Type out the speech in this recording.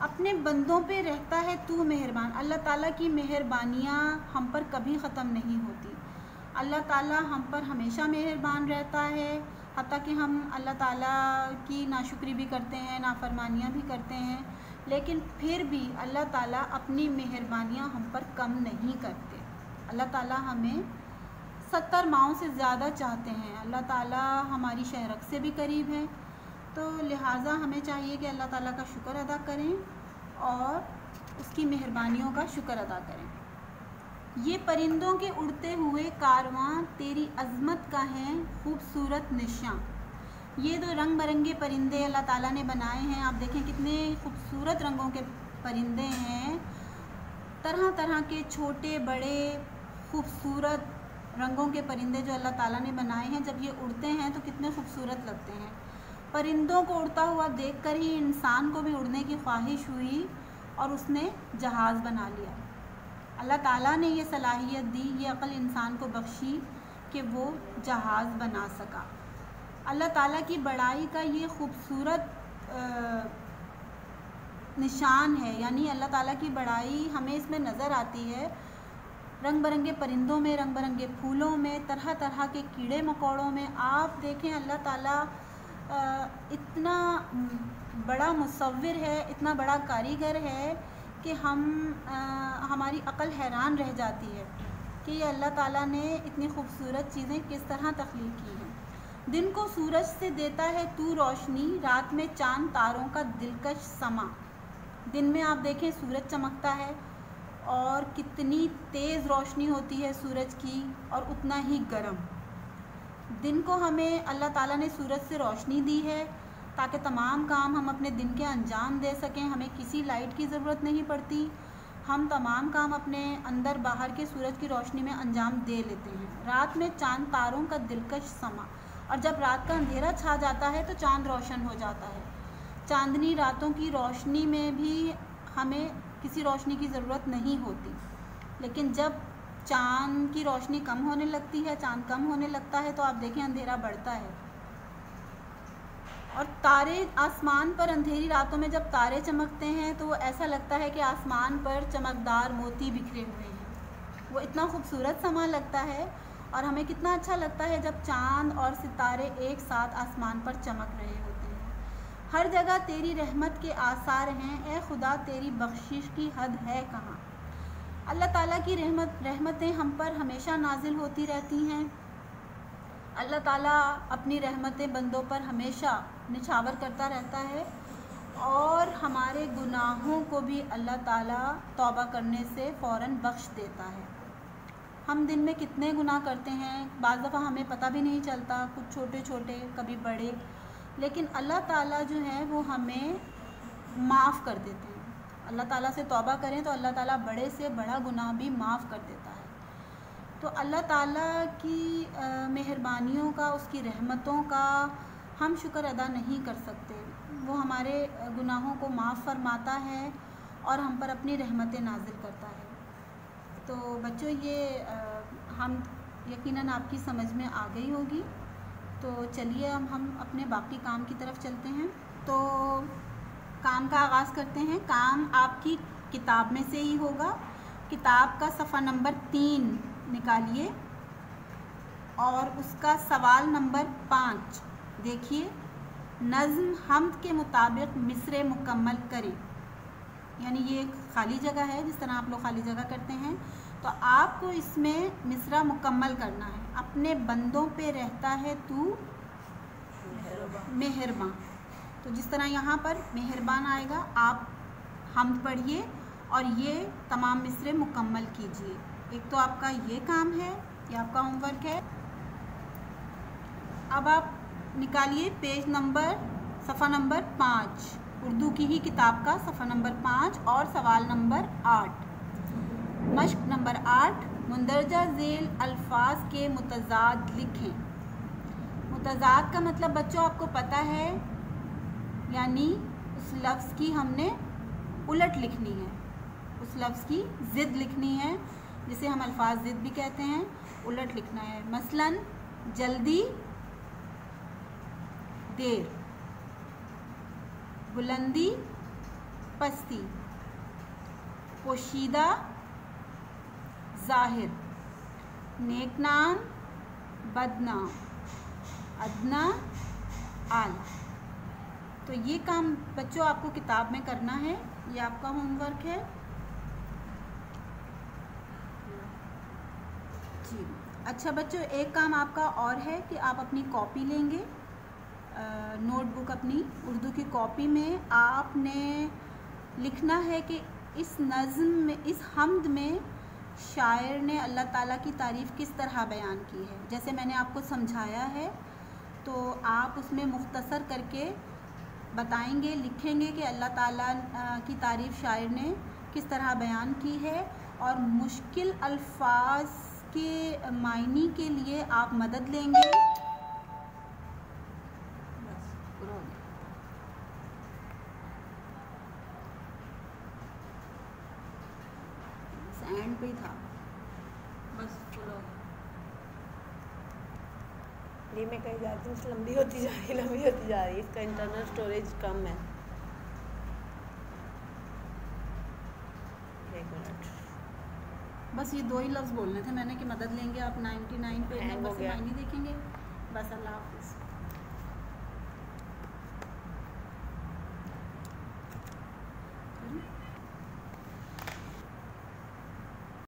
اپنے بندوں پہ رہتا ہے تو مہربان. اللہ تعالیٰ کی مہربانیاں ہم پر کبھی ختم نہیں ہوتی. اللہ تعالیٰ ہم پر ہمیشہ مہربان رہتا ہے، حتیٰ کہ ہم اللہ تعالیٰ کی ناشکری بھی کرتے ہیں، نافرمانیاں بھی کرتے ہیں، لیکن پھر بھی اللہ تعالیٰ اپنی مہربانیاں ہم پر کم نہیں کرتے. اللہ تعالیٰ ہمیں 70 ماؤں سے زیادہ چاہتے ہیں. اللہ تعالیٰ ہماری شہرک سے بھی قریب ہے، تو لہٰذا ہمیں چاہیے کہ اللہ تعالیٰ کا شکر ادا کریں اور اس کی مہربانیوں کا شکر ادا کریں. یہ پرندوں کے اڑتے ہوئے کارواں تیری عظمت کا ہے خوبصورت نشاں. یہ جو رنگ برنگے پرندے اللہ تعالیٰ نے بنائے ہیں، آپ دیکھیں کتنے خوبصورت رنگوں کے پرندے ہیں. طرح طرح کے چھوٹے بڑے خوبصورت رنگوں کے پرندے جو اللہ تعالیٰ نے بنائے ہیں، جب یہ اڑتے ہیں تو کتنے خوبصورت لگتے ہیں. پرندوں کو اڑتا ہوا دیکھ کر ہی انسان کو بھی اڑنے کی خواہش ہوئی اور اس نے جہاز بنا لیا. اللہ تعالیٰ نے یہ صلاحیت دی، یہ عقل انسان کو بخشی کہ وہ جہاز بنا سکا. اللہ تعالیٰ کی بڑائی کا یہ خوبصورت نشان ہے، یعنی اللہ تعالیٰ کی بڑائی ہمیں اس میں نظر آتی ہے. رنگ برنگے پرندوں میں، رنگ برنگے پھولوں میں، طرح طرح کے کیڑے مکوڑوں میں. آپ دیکھیں اللہ تعالیٰ اتنا بڑا مصور ہے، اتنا بڑا کاریگر ہے کہ ہماری عقل حیران رہ جاتی ہے کہ یہ اللہ تعالیٰ نے اتنی خوبصورت چیزیں کس طرح تخلیق کی ہیں. دن کو سورج سے دیتا ہے تو روشنی، رات میں چاند تاروں کا دلکش سما. دن میں آپ دیکھیں سورج چمکتا ہے اور کتنی تیز روشنی ہوتی ہے سورج کی، اور اتنا ہی گرم. دن کو ہمیں اللہ تعالیٰ نے سورج سے روشنی دی ہے تاکہ تمام کام ہم اپنے دن کے انجام دے سکیں. ہمیں کسی لائٹ کی ضرورت نہیں پڑتی، ہم تمام کام اپنے اندر باہر کے سورج کی روشنی میں انجام دے لیتے ہیں. رات میں چاند تاروں کا دلکش سما، اور جب رات کا اندھیرا چھا جاتا ہے تو چاند روشن ہو جاتا ہے. چاندنی راتوں کی روشنی میں بھی ہمیں کسی روشنی کی ضرورت نہیں ہوتی، لیکن جب چاند کی روشنی کم ہونے لگتی ہے، چاند کم ہونے لگتا ہے، تو آپ دیکھیں اندھیرا بڑھتا ہے. اور تارے آسمان پر اندھیری راتوں میں جب تارے چمکتے ہیں تو وہ ایسا لگتا ہے کہ آسمان پر چمکدار موتی بکھرے ہوئے ہیں. وہ اتنا خوبصورت سما لگتا ہے، اور ہمیں کتنا اچھا لگتا ہے جب چاند اور ستارے ایک ساتھ آسمان پر چمک رہے ہوتے ہیں. ہر جگہ تیری رحمت کے آثار ہیں، اے خدا تیری بخشش کی حد ہے کہاں. اللہ تعالیٰ کی رحمتیں ہم پر ہمیشہ نازل ہوتی رہتی ہیں. اللہ تعالیٰ اپنی رحمتیں بندوں پر ہمیشہ نچھاور کرتا رہتا ہے، اور ہمارے گناہوں کو بھی اللہ تعالیٰ توبہ کرنے سے فوراً بخش دیتا ہے. ہم دن میں کتنے گناہ کرتے ہیں، بعض دفعہ ہمیں پتہ بھی نہیں چلتا، کچھ چھوٹے چھوٹے کبھی بڑے، لیکن اللہ تعالیٰ جو ہے وہ ہمیں معاف کر دیتے ہیں. اللہ تعالیٰ سے توبہ کریں تو اللہ تعالیٰ بڑے سے بڑا گناہ بھی معاف کر دیتا ہے. تو اللہ تعالیٰ کی مہربانیوں کا، اس کی رحمتوں کا ہم شکر ادا نہیں کر سکتے. وہ ہمارے گناہوں کو معاف فرماتا ہے اور ہم پر اپنی رحمتیں نازل کرتا ہے. تو بچوں یہ ہم یقیناً آپ کی سمجھ میں آ گئی ہوگی. تو چلیے اب ہم اپنے باقی کام کی طرف چلتے ہیں. تو کام کا آغاز کرتے ہیں. کام آپ کی کتاب میں سے ہی ہوگا. کتاب کا صفحہ نمبر 3 نکالیے اور اس کا سوال نمبر 5 دیکھیے. نظم حمد کے مطابق مصرع مکمل کریں. یعنی یہ ایک خالی جگہ ہے، جس طرح آپ لوگ خالی جگہ کرتے ہیں، تو آپ کو اس میں مصرع مکمل کرنا ہے. اپنے بندوں پہ رہتا ہے تو مہربان. تو جس طرح یہاں پر مہربان آئے گا، آپ حمد پڑھیے اور یہ تمام مصرع مکمل کیجیے. ایک تو آپ کا یہ کام ہے، یہ آپ کا ہوم ورک ہے. اب آپ نکالیے پیج نمبر صفحہ نمبر 5، اردو کی ہی کتاب کا صفحہ نمبر 5 اور سوال نمبر 8. مشق نمبر 8، مندرجہ ذیل الفاظ کے متضاد لکھیں. متضاد کا مطلب بچوں آپ کو پتہ ہے، یعنی اس لفظ کی ہم نے الٹ لکھنی ہے، اس لفظ کی ضد لکھنی ہے، جسے ہم الفاظ ضد بھی کہتے ہیں. الٹ لکھنا ہے. مثلاً جلدی، دیر، بلندی، پستی، پوشیدہ ظاہر، نیک نام بدنام، ادنا اعلیٰ۔ تو یہ کام بچوں آپ کو کتاب میں کرنا ہے، یہ آپ کا ہوم ورک ہے جی۔ اچھا بچوں، ایک کام آپ کا اور ہے کہ آپ اپنی کاپی لیں گے، نوٹ بک اپنی اردو کی کاپی میں آپ نے لکھنا ہے کہ اس نظم میں، اس حمد میں شاعر نے اللہ تعالیٰ کی تعریف کس طرح بیان کی ہے۔ جیسے میں نے آپ کو سمجھایا ہے تو آپ اس میں مختصر کر کے بتائیں گے، لکھیں گے کہ اللہ تعالیٰ کی تعریف شاعر نے کس طرح بیان کی ہے، اور مشکل الفاظ کے معنی کے لیے آپ مدد لیں گے۔ بس پورا ہو گیا، بس اینڈ پہ ہی تھا، بس پورا ہو گیا۔ یہ میں کہیں جاتی ہوں، لمبی ہوتی جا رہی ہے، اس کا انٹرنل اسٹوریج کم ہے۔ ایک منٹ، بس یہ 2 ہی لفظ بولنے تھے میں نے کہ مدد لیں گے آپ 99 پہ، بس معنی دیکھیں گے، بس اللہ حافظ۔